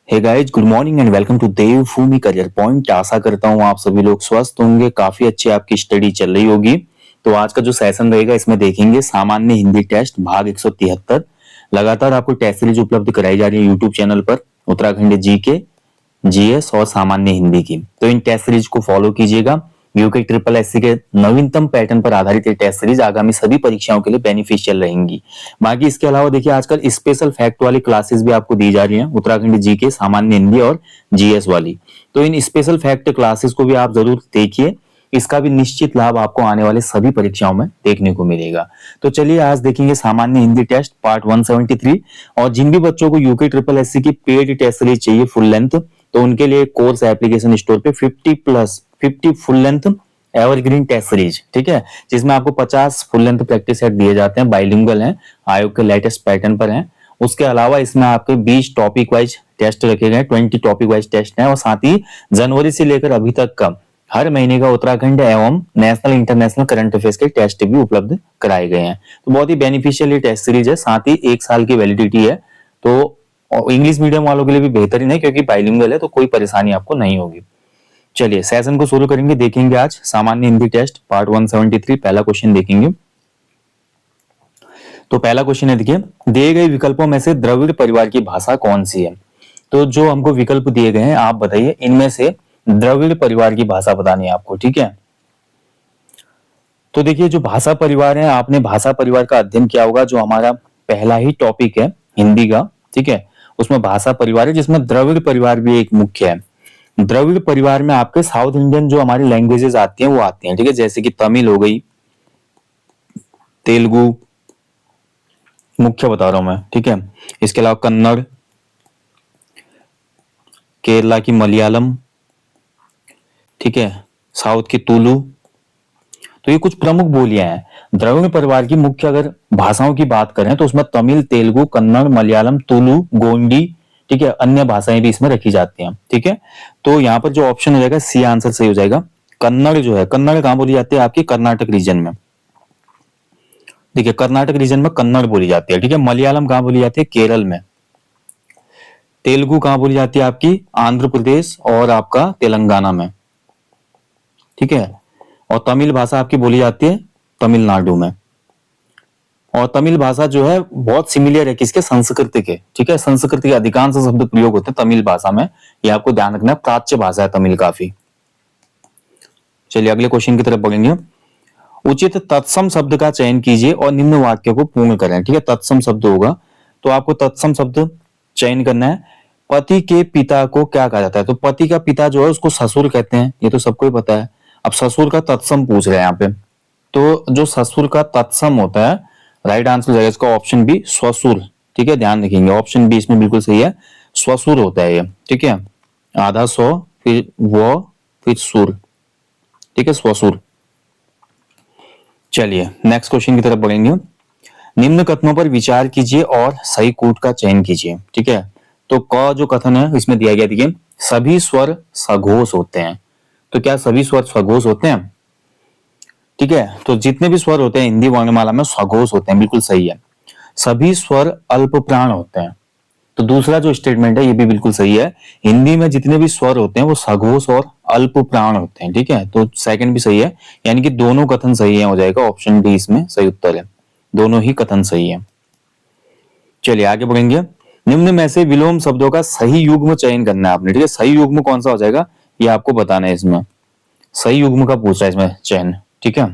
Hey guys, good morning and welcome to Devbhoomi career point. आशा करता हूँ आप सभी लोग स्वस्थ होंगे, काफी अच्छी आपकी स्टडी चल रही होगी। तो आज का जो सेशन रहेगा इसमें देखेंगे सामान्य हिंदी टेस्ट भाग 173। लगातार आपको टेस्ट सीरीज उपलब्ध कराई जा रही है यूट्यूब चैनल पर, उत्तराखंड जीके, जीएस और सामान्य हिंदी की। तो इन टेस्ट सीरीज को फॉलो कीजिएगा। यूके ट्रिपल एससी के नवीनतम पैटर्न पर आधारित ये टेस्ट सीरीज आगामी सभी परीक्षाओं के लिए बेनिफिशियल रहेंगी। बाकी इसके अलावा देखिए आजकल स्पेशल फैक्ट वाली क्लासेस भी आपको दी जा रही हैं, उत्तराखंड जीके, सामान्य हिंदी और जीएस वाली। तो इन स्पेशल फैक्ट क्लासेस को भी आप जरूर देखिए, इसका भी निश्चित लाभ आपको आने वाले सभी परीक्षाओं में देखने को मिलेगा। तो चलिए आज देखेंगे सामान्य हिंदी टेस्ट पार्ट 173। और जिन भी बच्चों को यूके ट्रिपल एससी की पेड टेस्ट सीरीज चाहिए फुल लेंथ, तो उनके लिए कोर्स एप्लीकेशन स्टोर पे 50 full length evergreen test series, ठीक है, जिसमें आपको 50 फुल लेंथ प्रैक्टिस सेट दिए जाते हैं, बाइलिंगुअल हैं, आयोग के लेटेस्ट पैटर्न पर हैं। उसके अलावा इसमें आपके 20 टॉपिक वाइज टेस्ट रखे गए, 20 टॉपिक वाइज टेस्ट हैं, और साथ ही जनवरी से लेकर अभी तक का हर महीने का उत्तराखंड एवं नेशनल इंटरनेशनल करंट अफेयर्स के टेस्ट भी उपलब्ध कराए गए हैं। तो बहुत ही बेनिफिशियल ये टेस्ट सीरीज है, साथ ही 1 साल की वैलिडिटी है। तो इंग्लिश मीडियम वालों के लिए भी बेहतरीन है क्योंकि बाइलिंगुअल है, तो कोई परेशानी आपको नहीं होगी। चलिए सेशन को शुरू करेंगे। देखेंगे आज सामान्य हिंदी टेस्ट पार्ट 173। पहला क्वेश्चन देखेंगे। तो पहला क्वेश्चन है, देखिए, दिए गए विकल्पों में से द्रविड़ परिवार की भाषा कौन सी है। तो जो हमको विकल्प दिए गए हैं आप बताइए, इनमें से द्रविड़ परिवार की भाषा बतानी है आपको, ठीक है। तो देखिए जो भाषा परिवार है, आपने भाषा परिवार का अध्ययन किया होगा, जो हमारा पहला ही टॉपिक है हिंदी का, ठीक है, उसमें भाषा परिवार है, जिसमें द्रविड़ परिवार भी एक मुख्य है। द्रविड़ परिवार में आपके साउथ इंडियन जो हमारी लैंग्वेजेस आती हैं वो आती हैं, ठीक है, जैसे कि तमिल हो गई, तेलुगु, मुख्य बता रहा हूं मैं, ठीक है। इसके अलावा कन्नड़, केरला की मलयालम, ठीक है, साउथ की तुलु। तो ये कुछ प्रमुख बोलियां हैं। द्रविड़ परिवार की मुख्य अगर भाषाओं की बात करें तो उसमें तमिल, तेलुगु, कन्नड़, मलयालम, तुलु, गोंडी, ठीक है, अन्य भाषाएं भी इसमें रखी जाती हैं, ठीक है। तो यहाँ पर जो ऑप्शन हो जाएगा सी आंसर सही हो जाएगा। कन्नड़ जो है, कन्नड़ कहाँ बोली जाती है आपकी, कर्नाटक रीजन में, देखिए कर्नाटक रीजन में कन्नड़ बोली जाती है, ठीक है। मलयालम कहाँ बोली जाती है, केरल में। तेलुगु कहाँ बोली जाती है आपकी, आंध्र प्रदेश और आपका तेलंगाना में, ठीक है। और तमिल भाषा आपकी बोली जाती है तमिलनाडु में। और तमिल भाषा जो है बहुत सिमिलर है किसके, संस्कृत के, ठीक है। संस्कृत के अधिकांश शब्द प्रयोग होते हैं तमिल भाषा में, ये आपको ध्यान रखना है, प्राच्य भाषा है तमिल काफी। चलिए अगले क्वेश्चन की तरफ बढ़ेंगे। उचित तत्सम शब्द का चयन कीजिए और निम्न वाक्य को पूर्ण करें, ठीक है। तत्सम शब्द होगा तो आपको तत्सम शब्द चयन करना है। पति के पिता को क्या कहा जाता है, तो पति का पिता जो है उसको ससुर कहते हैं, ये तो सबको ही पता है। अब ससुर का तत्सम पूछ रहे हैं यहाँ पे, तो जो ससुर का तत्सम होता है, राइट आंसर हो जाएगा इसका ऑप्शन बी, स्वसुर, ठीक है। ध्यान रखेंगे ऑप्शन बी इसमें बिल्कुल सही है, स्वसुर होता है ये, ठीक है। आधा सौ, फिर वो, फिर सुर, ठीक है, स्वसुर। चलिए नेक्स्ट क्वेश्चन की तरफ बढ़ेंगे। निम्न कथनों पर विचार कीजिए और सही कूट का चयन कीजिए, ठीक है। तो क जो कथन है इसमें दिया गया, देखिए, सभी स्वर सघोष होते हैं। तो क्या सभी स्वर सघोष होते हैं, ठीक है। तो जितने भी स्वर होते हैं हिंदी वर्णमाला में सघोष होते हैं, बिल्कुल सही है। सभी स्वर अल्प प्राण होते हैं। तो दूसरा जो स्टेटमेंट है ये भी बिल्कुल सही है, हिंदी में जितने भी स्वर होते हैं वो सघोष और अल्प प्राण होते हैं, ठीक है। तो सेकंड भी सही है, यानी कि दोनों कथन सही है, हो जाएगा ऑप्शन डी इसमें सही उत्तर है, दोनों ही कथन सही है। चलिए आगे बढ़ेंगे। निम्न में से विलोम शब्दों का सही युग्म चयन करना है आपने, ठीक है। सही युग्म कौन सा हो जाएगा ये आपको बताना है, इसमें सही युग्म का पूछ रहा है इसमें चयन, ठीक है।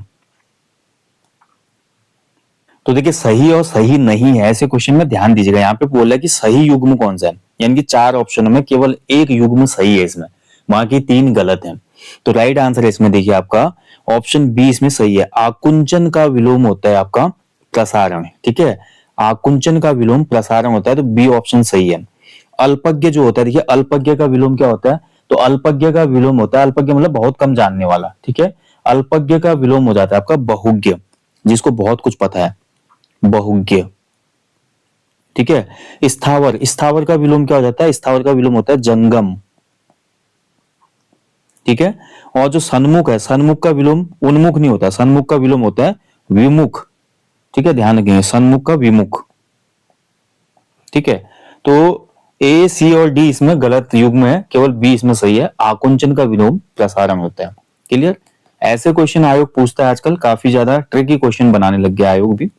तो देखिए सही और सही नहीं है ऐसे क्वेश्चन में ध्यान दीजिएगा। यहाँ पे बोला है कि सही युग्म कौन सा है, यानी कि 4 ऑप्शनों में केवल एक युग्म सही है इसमें, बाकी 3 गलत हैं। तो राइट आंसर है इसमें देखिए आपका ऑप्शन बी इसमें सही है। आकुंचन का विलोम होता है आपका प्रसारण, ठीक है। आकुंचन का विलोम प्रसारण होता है, तो बी ऑप्शन सही है। अल्पज्ञ जो होता है, देखिए अल्पज्ञ का विलोम क्या होता है, तो अल्पज्ञ का विलोम होता है, अल्पज्ञ मतलब बहुत कम जानने वाला, ठीक है। अल्पज्ञ का विलोम हो जाता है आपका बहुज्ञ, जिसको बहुत कुछ पता है, बहुज्ञ, ठीक है। स्थावर, स्थावर का विलोम क्या हो जाता है, स्थावर का विलोम होता है जंगम, ठीक है। और जो सन्मुख है, सन्मुख का विलोम उन्मुख नहीं होता, सन्मुख का विलोम होता है विमुख, ठीक है, ध्यान रखिए, सन्मुख का विमुख, ठीक है। तो ए, सी और डी इसमें गलत युग्म है, केवल बी इसमें सही है। आकुंचन का विलोम प्रसारण होता है। क्लियर? ऐसे क्वेश्चन आयोग पूछता है आजकल, काफी ज्यादा ट्रिकी क्वेश्चन बनाने लग गया आयोग भी।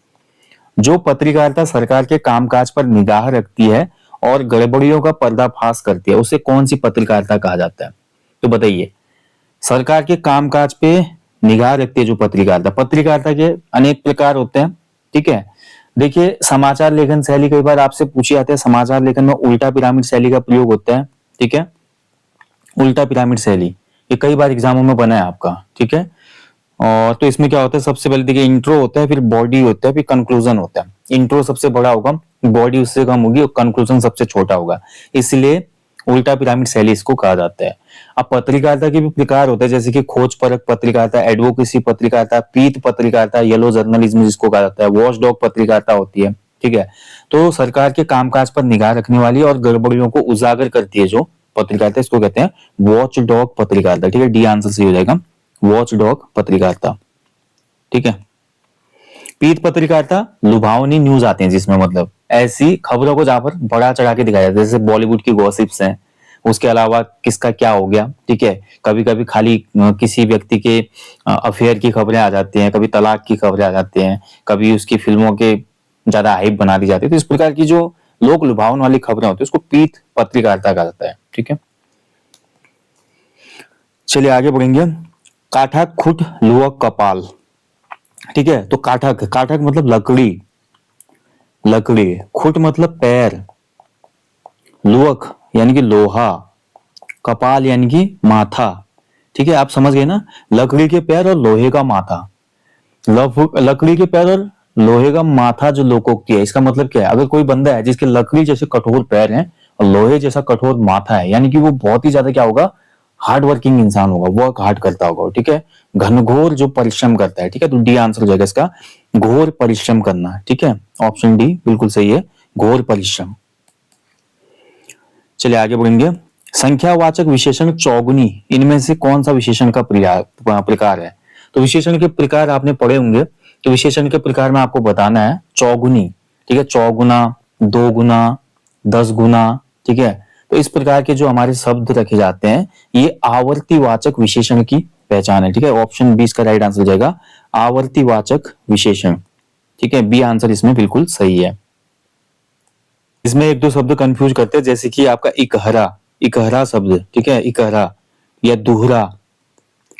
जो पत्रकारिता सरकार के कामकाज पर निगाह रखती है और गड़बड़ियों का पर्दाफाश करती है, उसे कौन सी पत्रकारिता कहा जाता है? तो बताइए। सरकार के कामकाज पे निगाह रखती है जो पत्रकारिता, पत्रकारिता के अनेक प्रकार होते हैं। ठीक है, देखिए समाचार लेखन शैली कई बार आपसे पूछी जाती है। समाचार लेखन में उल्टा पिरामिड शैली का प्रयोग होता है। ठीक है, उल्टा पिरामिड शैली ये कई बार एग्जामों में बना है आपका। ठीक है, और तो इसमें क्या होता है, सबसे पहले देखिए इंट्रो होता है, फिर बॉडी होता है, फिर कंक्लूजन होता है। इंट्रो सबसे बड़ा होगा, बॉडी उससे कम होगी और कंक्लूजन सबसे छोटा होगा, इसलिए उल्टा पिरामिड शैली इसको कहा जाता है। अब पत्रकारिता के भी प्रकार होते हैं, जैसे कि खोज परक पत्रकारिता, एडवोकेसी पत्रकारिता, पीत पत्रकारिता, येलो जर्नलिज्म जिसको कहा जाता है, वॉचडॉग पत्रकारिता होती है। ठीक है, तो सरकार के कामकाज पर निगाह रखने वाली और गड़बड़ियों को उजागर करती है जो पत्रकारिता, इसको कहते हैं वॉच डॉग पत्रकारिता। ठीक है, डी आंसर सही हो जाएगा, वॉच डॉग पत्रकारिता। ठीक है, पीत पत्रकारिता लुभावनी न्यूज आते हैं, जिसमें मतलब ऐसी खबरों को जहां पर बड़ा चढ़ा के दिखाया जाता है, जैसे बॉलीवुड की गॉसिप्स हैं, उसके अलावा किसका क्या हो गया। ठीक है, कभी कभी खाली किसी व्यक्ति के अफेयर की खबरें आ जाती हैं, कभी तलाक की खबरें आ जाती हैं, कभी उसकी फिल्मों के ज्यादा हाइप बना दी जाती है। तो इस प्रकार की जो लोक लुभावन वाली खबरें होती है उसको पीत पत्रकारिता कहा जाता है। ठीक है, चलिए आगे बढ़ेंगे। काठक, खुट, लुवक, कपाल। ठीक है, तो काठक, काठक मतलब लकड़ी, लकड़ी। खुट मतलब पैर, लुवक यानी कि लोहा, कपाल यानी कि माथा। ठीक है, आप समझ गए ना, लकड़ी के पैर और लोहे का माथा। लकड़ी के पैर और लोहे का माथा जो लोकोक्ति है, इसका मतलब क्या है? अगर कोई बंदा है जिसके लकड़ी जैसे कठोर पैर हैं और लोहे जैसा कठोर माथा है, यानी कि वो बहुत ही ज्यादा क्या होगा, हार्ड वर्किंग इंसान होगा, वर्क हार्ड करता होगा। ठीक है, घनघोर जो परिश्रम करता है। ठीक है, तो डी आंसर हो जाएगा इसका, घोर परिश्रम करना। ठीक है, ऑप्शन डी बिल्कुल सही है, घोर परिश्रम। चलिए आगे बढ़ेंगे। संख्यावाचक विशेषण चौगुनी, इनमें से कौन सा विशेषण का प्रकार है? तो विशेषण के प्रकार आपने पढ़े होंगे, तो विशेषण के प्रकार में आपको बताना है चौगुनी। ठीक है, चौगुना, दो गुना, 10 गुना। ठीक है, तो इस प्रकार के जो हमारे शब्द रखे जाते हैं, ये आवर्तीवाचक विशेषण की पहचान है। ठीक है, ऑप्शन बी इसका राइट आंसर हो जाएगा, आवर्तीवाचक विशेषण। ठीक है, बी आंसर इसमें बिल्कुल सही है। इसमें एक दो शब्द कंफ्यूज करते हैं, जैसे कि आपका इकहरा, इकहरा शब्द। ठीक है, इकहरा या दुहरा,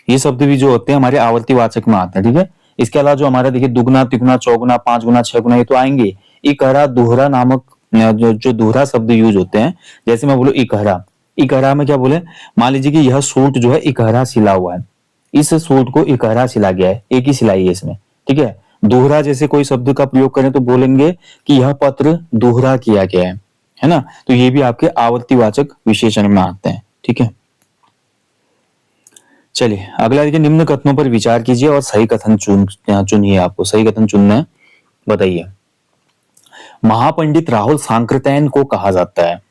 ये शब्द भी जो होते हैं हमारे आवर्तीवाचक में आते हैं। ठीक है, इसके अलावा जो हमारा देखिए दुगुना, तिगुना, चौगुना, 5 गुना, 6 गुना, ये तो आएंगे। इकहरा, दोहरा नामक जो दोहरा शब्द यूज होते हैं, जैसे मैं बोलूं इकहरा, इकहरा में क्या बोले, मान लीजिए कि यह सूट जो है इकहरा सिला हुआ है, इस सूट को इकहरा सिला गया है, एक ही सिलाई है इसमें। ठीक है, दोहरा जैसे कोई शब्द का प्रयोग करें तो बोलेंगे कि यह पत्र दोहरा किया गया है ना। तो ये भी आपके आवर्तीवाचक विशेषण में आते हैं। ठीक है, चलिए अगला देखिए, निम्न कथनों पर विचार कीजिए और सही कथन चुनिए, आपको सही कथन चुनना है। बताइए, महापंडित राहुल सांकृत्यायन को कहा जाता है।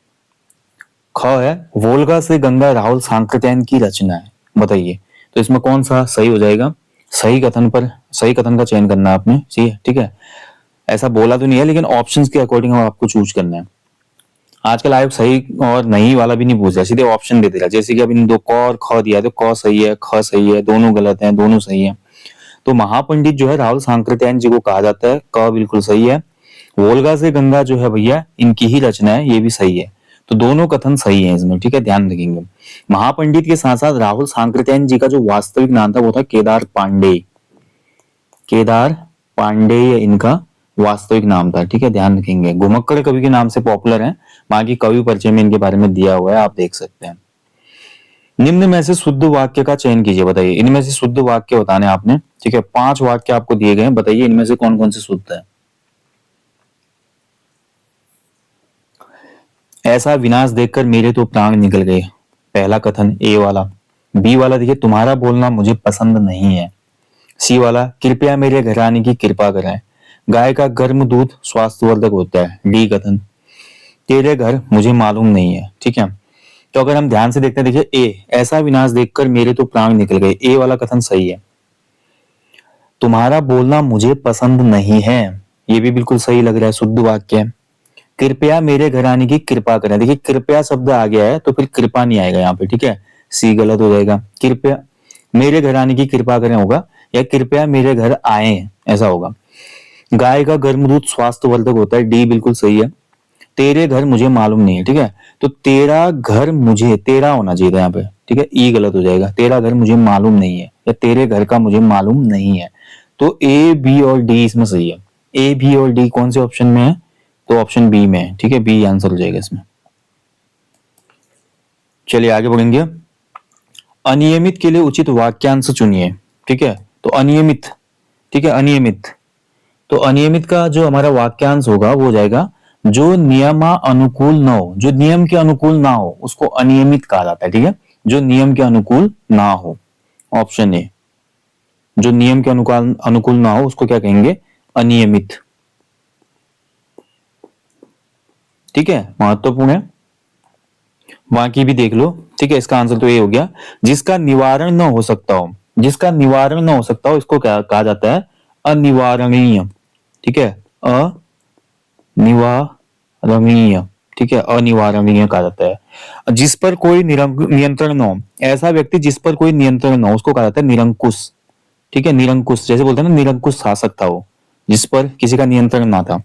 ख है, वोल्गा से गंगा राहुल सांकृत्यायन की रचना है। बताइए, तो इसमें कौन सा सही हो जाएगा? सही कथन पर, सही कथन का चयन करना है आपने। सही है, ठीक है, ऐसा बोला तो नहीं है, लेकिन ऑप्शंस के अकॉर्डिंग आपको चूज करना है। आजकल आयोग सही और नहीं वाला भी नहीं पूछ रहा, सीधे ऑप्शन दे दे रहा। जैसे कि अभी दो क और ख दिया, तो क सही है, ख सही है, दोनों गलत हैं, दोनों सही है। तो महापंडित जो है राहुल सांकृत्यायन जी को कहा जाता है, क बिल्कुल सही है। वोल्गा से गंगा जो है भैया इनकी ही रचना है, ये भी सही है। तो दोनों कथन सही है इसमें। ठीक है, ध्यान रखेंगे। महापंडित के साथ साथ राहुल सांकृत्यायन जी का जो वास्तविक नाम था वो था केदार पांडे, केदार पांडे इनका वास्तविक नाम था। ठीक है, ध्यान रखेंगे। घुमक्कड़ कवि के नाम से पॉपुलर है, बाकी कवि परिचय में इनके बारे में दिया हुआ है, आप देख सकते हैं। निम्न में से शुद्ध वाक्य का चयन कीजिए। बताइए, इनमें से शुद्ध वाक्य बताने आपने। ठीक है, 5 वाक्य आपको दिए गए हैं, बताइए इनमें से कौन कौन से शुद्ध है। ऐसा विनाश देखकर मेरे तो प्राण निकल गए, पहला कथन ए वाला। बी वाला देखिए, तुम्हारा बोलना मुझे पसंद नहीं है। सी वाला, कृपया मेरे घर आने की कृपा कराएं, गाय का गर्म दूध स्वास्थ्यवर्धक होता है। डी कथन, तेरे घर मुझे मालूम नहीं है। ठीक है, तो अगर हम ध्यान से देखते हैं, देखिए ए, ऐसा विनाश देखकर मेरे तो प्राण निकल गए, ए वाला कथन सही है। तुम्हारा बोलना मुझे पसंद नहीं है, ये भी बिल्कुल सही लग रहा है, शुद्ध वाक्य है। कृपया मेरे घर आने की कृपा करें। देखिए कृपया शब्द आ गया है तो फिर कृपा नहीं आएगा यहाँ पे, ठीक है, सी गलत हो जाएगा। कृपया मेरे घर आने की कृपा करें होगा, या कृपया मेरे घर आए ऐसा होगा। गाय का गर्म दूध स्वास्थ्यवर्धक होता है, डी बिल्कुल सही है। तेरे घर मुझे मालूम नहीं है, ठीक है, तो तेरा घर मुझे, तेरा होना चाहिए था यहाँ पे, ठीक है, ई गलत हो जाएगा। तेरा घर मुझे मालूम नहीं है या तेरे घर का मुझे मालूम नहीं है, तो ए बी और डी इसमें सही है। ए बी और डी कौन से ऑप्शन में है, तो ऑप्शन बी में है, ठीक है, बी आंसर हो जाएगा इसमें। चलिए आगे बढ़ेंगे। अनियमित के लिए उचित वाक्यांश चुनिए, ठीक है, तो अनियमित, ठीक है, अनियमित, तो अनियमित का जो हमारा वाक्यांश होगा वो हो जाएगा जो नियमा अनुकूल न हो, जो नियम के अनुकूल ना हो उसको अनियमित कहा जाता है, ठीक है, जो नियम के अनुकूल ना हो, ऑप्शन ए, जो नियम के अनुकूल अनुकूल ना हो उसको क्या कहेंगे, अनियमित, ठीक है, महत्वपूर्ण है। बाकी भी देख लो, ठीक है, इसका आंसर तो ये हो गया, जिसका निवारण न हो सकता हो, जिसका निवारण न हो सकता हो इसको क्या कहा जाता है, अनिवारणीय, ठीक है, अनिवारणीय, ठीक है, अनिवारणीय कहा जाता है। जिस पर कोई नियंत्रण न हो, ऐसा व्यक्ति जिस पर कोई नियंत्रण न हो उसको कहा जाता है निरंकुश, ठीक है, निरंकुश, जैसे बोलते हैं ना निरंकुश शासक था वो, जिस पर किसी का नियंत्रण ना था।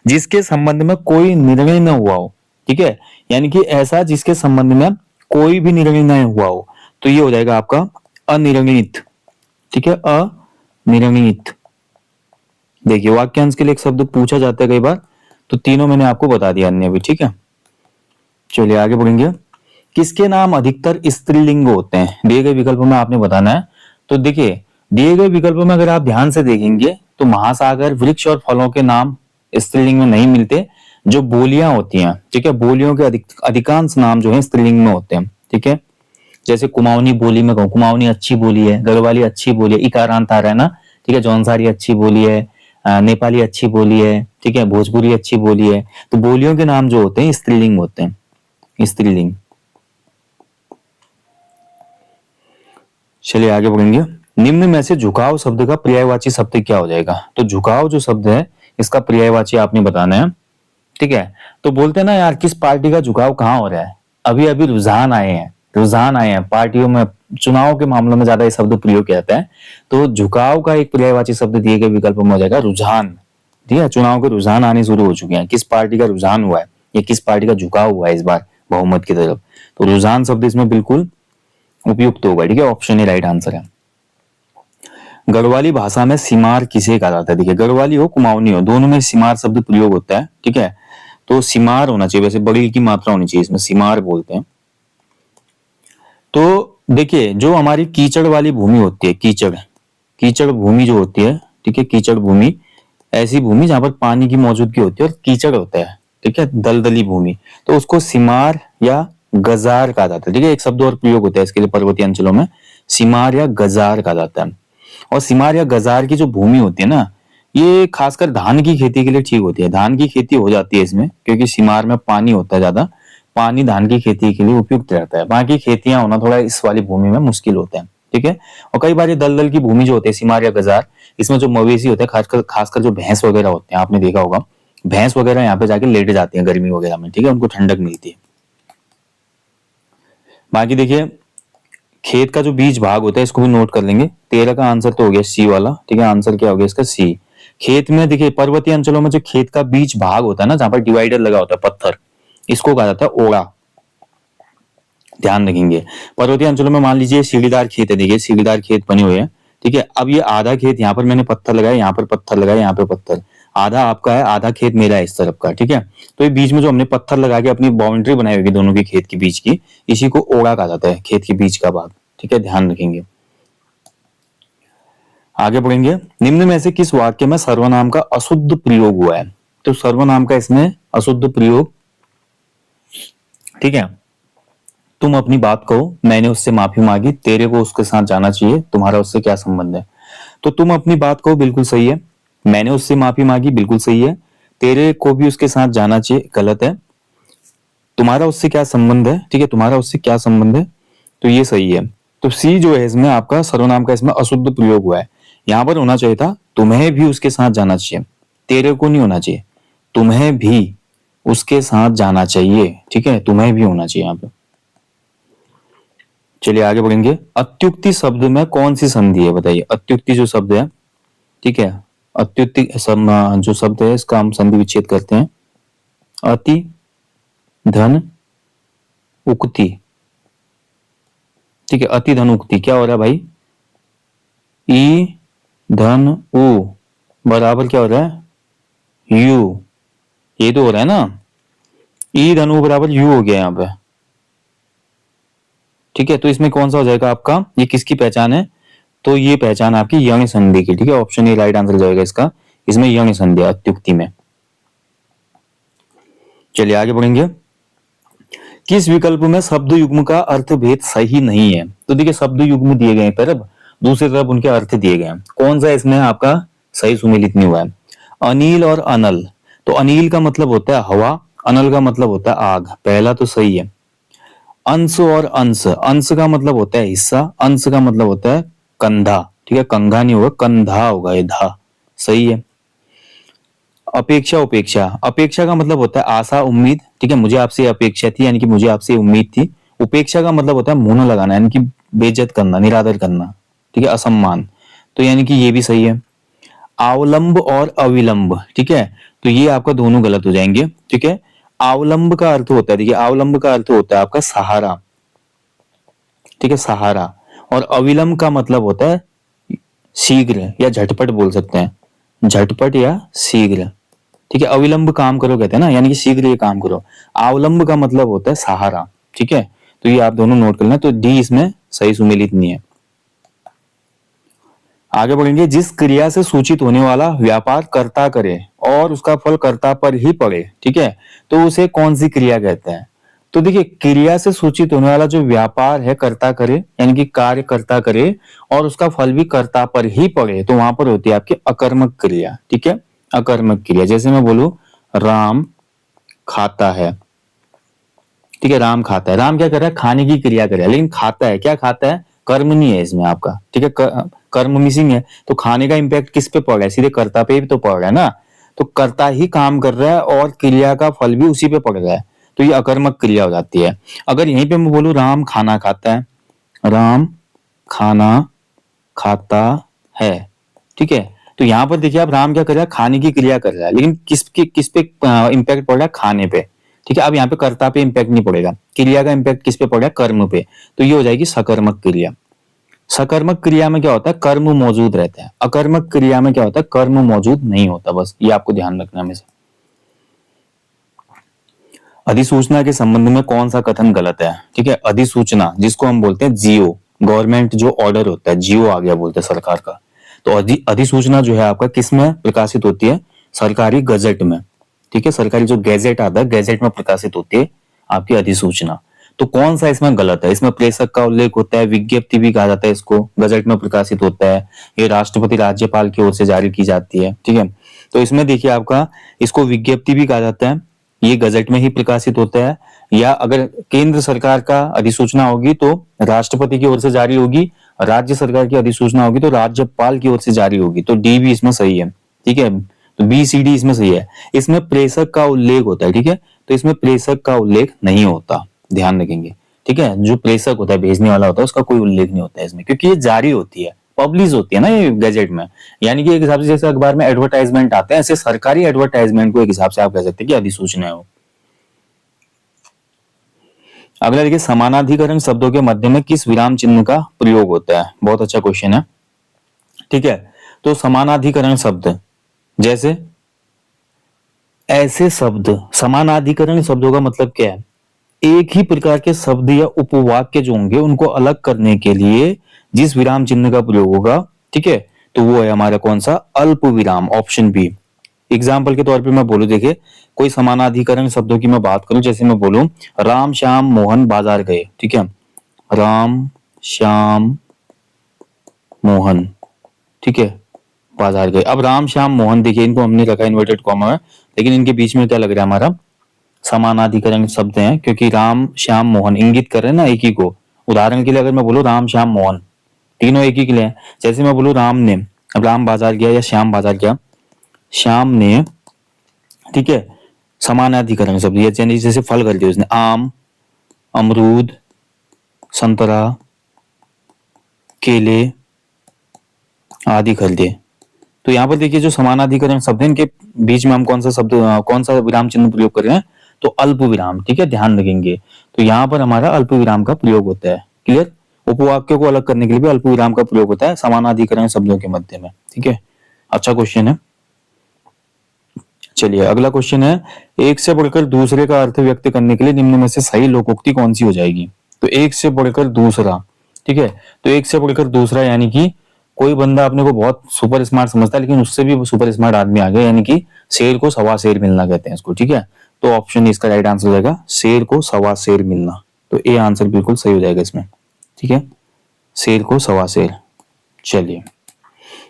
जिसके संबंध में कोई निर्णय न हुआ हो, ठीक है, यानी कि ऐसा जिसके संबंध में कोई भी निर्णय न हुआ हो, तो ये हो जाएगा आपका अनिर्णित, ठीक है, अनिर्णित। देखिए वाक्यांश के लिए एक शब्द पूछा जाता है कई बार, तो तीनों मैंने आपको बता दिया अन्य भी, ठीक है। चलिए आगे बढ़ेंगे। किसके नाम अधिकतर स्त्रीलिंग होते हैं, दिए गए विकल्पों में आपने बताना है। तो देखिए दिए गए विकल्पों में अगर आप ध्यान से देखेंगे तो महासागर, वृक्ष और फलों के नाम स्त्रीलिंग में नहीं मिलते। जो बोलियां होती हैं, ठीक है, बोलियों के अधिकांश नाम जो है स्त्रीलिंग में होते हैं, ठीक है। जैसे कुमाऊनी बोली में कहूँ, कुमाऊनी अच्छी बोली है, गढ़वाली अच्छी बोली है, इकारांत आ रहा है ना, ठीक है, जौनसारी अच्छी बोली है, नेपाली अच्छी बोली है, ठीक है, भोजपुरी अच्छी बोली है। तो बोलियों के नाम जो होते हैं स्त्रीलिंग होते हैं, स्त्रीलिंग। चलिए आगे बढ़ेंगे। निम्न में से झुकाव शब्द का पर्यायवाची शब्द क्या हो जाएगा, तो झुकाव जो शब्द है इसका पर्यायवाची आपने बताना है, ठीक है। तो बोलते हैं ना यार किस पार्टी का झुकाव कहाँ हो रहा है, अभी अभी रुझान आए हैं, रुझान आए हैं पार्टियों में, चुनाव के मामलों में ज्यादा ये शब्द प्रयोग किया जाता है। तो झुकाव का एक पर्यायवाची शब्द दिए गए विकल्प में हो जाएगा रुझान, ठीक है, चुनाव के रुझान आने शुरू हो चुके हैं, किस पार्टी का रुझान हुआ है या किस पार्टी का झुकाव हुआ है इस बार बहुमत की तरफ, तो रुझान शब्द इसमें बिल्कुल उपयुक्त होगा, ठीक है, ऑप्शन ए राइट आंसर है। गढ़वाली भाषा में सिमार किसे कहा जाता है, देखिए गढ़वाली हो कुमाऊनी हो दोनों में सिमार शब्द प्रयोग होता है, ठीक है, तो सिमार होना चाहिए, वैसे बड़ी की मात्रा होनी चाहिए इसमें, सिमार बोलते हैं। तो देखिए जो हमारी कीचड़ वाली भूमि होती है, कीचड़, कीचड़ भूमि जो होती है, ठीक है, कीचड़ भूमि, ऐसी भूमि जहां पर पानी की मौजूदगी होती है और कीचड़ होता है, ठीक है, दलदली भूमि, तो उसको सिमार या गजार कहा जाता है, ठीक है, एक शब्द और प्रयोग होता है इसके लिए पर्वतीय अंचलों में, सिमार या गजार कहा जाता है। और सिमार या गजार की जो भूमि होती है ना, ये खासकर धान की खेती के लिए ठीक होती है, धान की खेती हो जाती है इसमें, क्योंकि सिमार में पानी होता है ज्यादा, पानी धान की खेती के लिए उपयुक्त रहता है, बाकी खेतियां होना थोड़ा इस वाली भूमि में मुश्किल होता है, ठीक है। और कई बार ये दलदल की भूमि जो होती है सिमार या गजार, इसमें जो मवेशी होते हैं खासकर जो भैंस वगैरह होते हैं, आपने देखा होगा भैंस वगैरह यहाँ पे जाके लेट जाती हैं गर्मी वगैरह में, ठीक है, उनको ठंडक मिलती है। बाकी देखिए खेत का जो बीज भाग होता है इसको भी नोट कर लेंगे। 13 का आंसर तो हो गया सी वाला, ठीक है, आंसर क्या हो गया इसका सी। खेत में देखिए पर्वतीय अंचलों में जो खेत का बीज भाग होता है ना, जहां पर डिवाइडर लगा होता है पत्थर, इसको कहा जाता है ओड़ा, ध्यान रखेंगे। पर्वतीय अंचलों में मान लीजिए सीढ़ीदार खेत है, देखिए सीढ़ीदार खेत बने हुए हैं, ठीक है, अब ये आधा खेत यहाँ पर मैंने पत्थर लगाया, यहाँ पर पत्थर लगाया, यहाँ पे पत्थर, आधा आपका है आधा खेत मेरा है इस तरफ का, ठीक है। तो ये बीच में जो हमने पत्थर लगा के अपनी बाउंड्री बनाई होगी दोनों के खेत के बीच की, इसी को ओड़ा कहा जाता है, खेत के बीच का भाग, ठीक है, ध्यान रखेंगे। आगे बढ़ेंगे। निम्न में से किस वाक्य में सर्वनाम का अशुद्ध प्रयोग हुआ है, तो सर्वनाम का इसमें अशुद्ध प्रयोग, ठीक है, तुम अपनी बात कहो, मैंने उससे माफी मांगी, तेरे को उसके साथ जाना चाहिए, तुम्हारा उससे क्या संबंध है। तो तुम अपनी बात कहो बिल्कुल सही है, मैंने उससे माफी मांगी बिल्कुल सही है, तेरे को भी उसके साथ जाना चाहिए गलत है, तुम्हारा उससे क्या संबंध है, ठीक है, तुम्हारा उससे क्या संबंध है, तो ये सही है। तो सी जो है इसमें आपका सर्वनाम का इसमें अशुद्ध प्रयोग हुआ है, यहां पर होना चाहिए था तुम्हें भी उसके साथ जाना चाहिए, तेरे को नहीं होना चाहिए, तुम्हें भी उसके साथ जाना चाहिए। ठीक है, तुम्हें भी होना चाहिए यहाँ पे। चलिए आगे बढ़ेंगे। अत्युक्ति शब्द में कौन सी संधि है बताइए। अत्युक्ति जो शब्द है, ठीक है, अत्युक्ति जो शब्द है इसका हम संधि विच्छेद करते हैं। अति धन उक्ति, ठीक है, अति धन उक्ति क्या हो रहा है भाई, ई धन उ बराबर क्या हो रहा है, यू। ये तो हो रहा है ना, ई धन उ बराबर यू हो गया यहाँ पे। ठीक है, तो इसमें कौन सा हो जाएगा आपका, ये किसकी पहचान है, तो ये पहचान आपकी यंग संधि की। ठीक है, ऑप्शन ए राइट आंसर जाएगा इसका, इसमें यंग संधि है अत्युक्ति में। चलिए आगे बढ़ेंगे। किस विकल्प में शब्द युग्म का अर्थ भेद सही नहीं है, तो देखिए शब्द युग्म दिए गए तरफ, दूसरी तरफ उनके अर्थ दिए गए हैं, कौन सा इसमें आपका सही सुमेलित नहीं हुआ है। अनिल और अनल, तो अनिल का मतलब होता है हवा, अनल का मतलब होता है आग, पहला तो सही है। अंश और अंश, अंश का मतलब होता है हिस्सा, अंश का मतलब होता है कंधा। ठीक है, कंघा नहीं होगा, कंधा होगा, ये धा सही है। अपेक्षा उपेक्षा, अपेक्षा का मतलब होता है आशा उम्मीद। ठीक है, मुझे आपसे अपेक्षा थी यानी कि मुझे आपसे उम्मीद थी। उपेक्षा का मतलब होता है मुंह लगाना यानी कि बेइज्जत करना, निरादर करना। ठीक है, असम्मान, तो यानी कि ये भी सही है। अवलंब और अविलंब, ठीक है, तो ये आपका दोनों गलत हो जाएंगे। ठीक है, अवलंब का अर्थ होता है, देखिए अवलंब का अर्थ होता है आपका सहारा। ठीक है, सहारा, और अविलंब का मतलब होता है शीघ्र या झटपट बोल सकते हैं, झटपट या शीघ्र। ठीक है, अविलंब काम करो कहते हैं ना, यानी कि शीघ्र ये काम करो। अवलंब का मतलब होता है सहारा। ठीक है, तो ये आप दोनों नोट कर लेना, तो डी इसमें सही सुमेलित नहीं है। आगे बढ़ेंगे। जिस क्रिया से सूचित होने वाला व्यापार कर्ता करे और उसका फल कर्ता पर ही पड़े, ठीक है, तो उसे कौन सी क्रिया कहते हैं। तो देखिए क्रिया से सूचित होने वाला जो व्यापार है कर्ता करे यानी कि कार्य कर्ता करे और उसका फल भी कर्ता पर ही पड़े, तो वहां पर होती है आपकी अकर्मक क्रिया। ठीक है, अकर्मक क्रिया, जैसे मैं बोलूं राम खाता है। ठीक है, राम खाता है, राम क्या कर रहा है, खाने की क्रिया कर रहा है, लेकिन खाता है, क्या खाता है, कर्म नहीं है इसमें आपका। ठीक है, कर्म मिसिंग है, तो खाने का इंपैक्ट किस पे पड़ रहा है, सीधे कर्ता पे भी तो पड़ रहा है ना, तो कर्ता ही काम कर रहा है और क्रिया का फल भी उसी पे पड़ रहा है, तो ये अकर्मक क्रिया हो जाती है। अगर यहीं पे मैं बोलूं राम खाना खाता है, राम खाना खाता है, ठीक है, तो यहाँ पर देखिए आप राम क्या कर रहा है, खाने की क्रिया कर रहा है, लेकिन किस पे इम्पैक्ट पड़ रहा है, खाने पे। ठीक है, अब यहाँ पे कर्ता पे इम्पैक्ट नहीं पड़ेगा, क्रिया का इम्पैक्ट किस पे पड़ रहा है, कर्म पे, तो ये हो जाएगी सकर्मक क्रिया। सकर्मक क्रिया में क्या होता है, कर्म मौजूद रहता है, अकर्मक क्रिया में क्या होता है, कर्म मौजूद नहीं होता, बस ये आपको ध्यान रखना हमेशा। अधिसूचना के संबंध में कौन सा कथन गलत है। ठीक है, अधिसूचना जिसको हम बोलते हैं जियो, गवर्नमेंट जो ऑर्डर होता है, जियो आ गया बोलते हैं सरकार का, तो अधिसूचना जो है आपका किस में प्रकाशित होती है, सरकारी गजट में। ठीक है, सरकारी जो गैजेट आता है, गैजेट में प्रकाशित होती है आपकी अधिसूचना। तो कौन सा इसमें गलत है, इसमें प्रेषक का उल्लेख होता है, विज्ञप्ति भी कहा जाता है इसको, गजट में प्रकाशित होता है, ये राष्ट्रपति राज्यपाल की ओर से जारी की जाती है। ठीक है, तो इसमें देखिए आपका इसको विज्ञप्ति भी कहा जाता है, ये गजट में ही प्रकाशित होता है, या अगर केंद्र सरकार का अधिसूचना होगी तो राष्ट्रपति की ओर से जारी होगी, राज्य सरकार की अधिसूचना होगी तो राज्यपाल की ओर से जारी होगी, तो डी भी इसमें सही है। ठीक है, तो बी सी डी इसमें सही है। इसमें प्रेषक का उल्लेख होता है, ठीक है, तो इसमें प्रेषक का उल्लेख नहीं होता, ध्यान रखेंगे। ठीक है, जो प्रेषक होता है, भेजने वाला होता है, उसका कोई उल्लेख नहीं होता है इसमें, क्योंकि ये जारी होती है, पब्लिश होती है ना ये गैजेट में, यानी कि एक हिसाब से जैसे अखबार में एडवर्टाइजमेंट आते हैं, ऐसे सरकारी एडवर्टाइजमेंट को एक हिसाब से आप कह सकते हैं कि अधिसूचना है वो। अगला देखिए, समानाधिकरण शब्दों के मध्य में किस विराम चिन्ह का प्रयोग होता है, बहुत अच्छा क्वेश्चन है। ठीक है, तो समानाधिकरण शब्द जैसे ऐसे शब्द, समानाधिकरण शब्दों का मतलब क्या है, एक ही प्रकार के शब्द या उपवाक्य जो होंगे उनको अलग करने के लिए जिस विराम चिन्ह का प्रयोग होगा, ठीक है, तो वो है हमारा कौन सा, अल्प विराम, ऑप्शन बी। एग्जाम्पल के तौर पे मैं बोलूं, देखिए कोई समानाधिकरण शब्दों की मैं बात करूं, जैसे मैं बोलूं राम श्याम मोहन बाजार गए। ठीक है, राम श्याम मोहन, ठीक है, बाजार गए। अब राम श्याम मोहन देखिए इनको हमने रखा इन्वर्टेड कॉमा में, लेकिन इनके बीच में क्या लग रहा है, हमारा समानाधिकरण शब्द हैं, क्योंकि राम श्याम मोहन इंगित कर रहे हैं ना एक ही को। उदाहरण के लिए अगर मैं बोलूं राम श्याम मोहन, तीनों एक ही के लिए हैं। जैसे मैं बोलूं राम ने, अब राम बाजार गया या श्याम बाजार गया, श्याम ने, ठीक है, समानाधिकरण शब्द, यानी जैसे फल कर दिया उसने, आम, अमरूद, संतरा, केले आदि कर दिए। तो यहाँ पर देखिए जो समानाधिकरण शब्द है, इनके बीच में हम कौन सा शब्द, कौन सा विराम चिन्ह प्रयोग कर रहे हैं, तो अल्प विराम। ठीक है, ध्यान रखेंगे। तो यहाँ पर हमारा अल्प विराम का प्रयोग होता है। क्लियर? उपवाक्यों को अलग करने के लिए भी अल्प विराम का प्रयोग होता है समानाधिकरण शब्दों के मध्य में। ठीक है, अच्छा क्वेश्चन है। चलिए अगला क्वेश्चन है, एक से बढ़कर दूसरे का अर्थ व्यक्त करने के लिए निम्न में से सही लोकोक्ति कौन सी हो जाएगी? तो एक से बढ़कर दूसरा, ठीक है, तो एक से बढ़कर दूसरा यानी कि कोई बंदा अपने को बहुत सुपर स्मार्ट समझता है, लेकिन उससे भी सुपर स्मार्ट आदमी आ गया, यानी कि शेर को सवा शेर मिलना कहते हैं इसको। ठीक है, तो ऑप्शन इसका राइट आंसर हो जाएगा, शेर को सवा शेर मिलना। तो ए आंसर बिल्कुल सही हो जाएगा इसमें। ठीक है, शेर को सवा शेर। चलिए,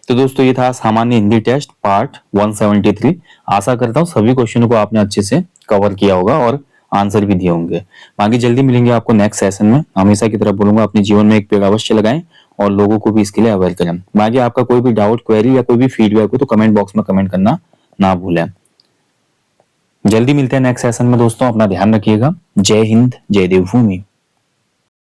तो दोस्तों ये था सामान्य हिंदी टेस्ट पार्ट 173। आशा करता हूँ सभी क्वेश्चनों को आपने अच्छे से कवर किया होगा और आंसर भी दिए होंगे। बाकी जल्दी मिलेंगे आपको नेक्स्ट सेशन में। हमेशा की तरह बोलूंगा, अपने जीवन में एक पेड़ अवश्य लगाएं और लोगों को भी इसके लिए अवेयर करें। बाकी आपका कोई भी डाउट, क्वेरी या कोई भी फीडबैक हो तो कमेंट बॉक्स में कमेंट करना ना भूलें। जल्दी मिलते हैं नेक्स्ट सेशन में दोस्तों, अपना ध्यान रखिएगा। जय हिंद, जय देवभूमि।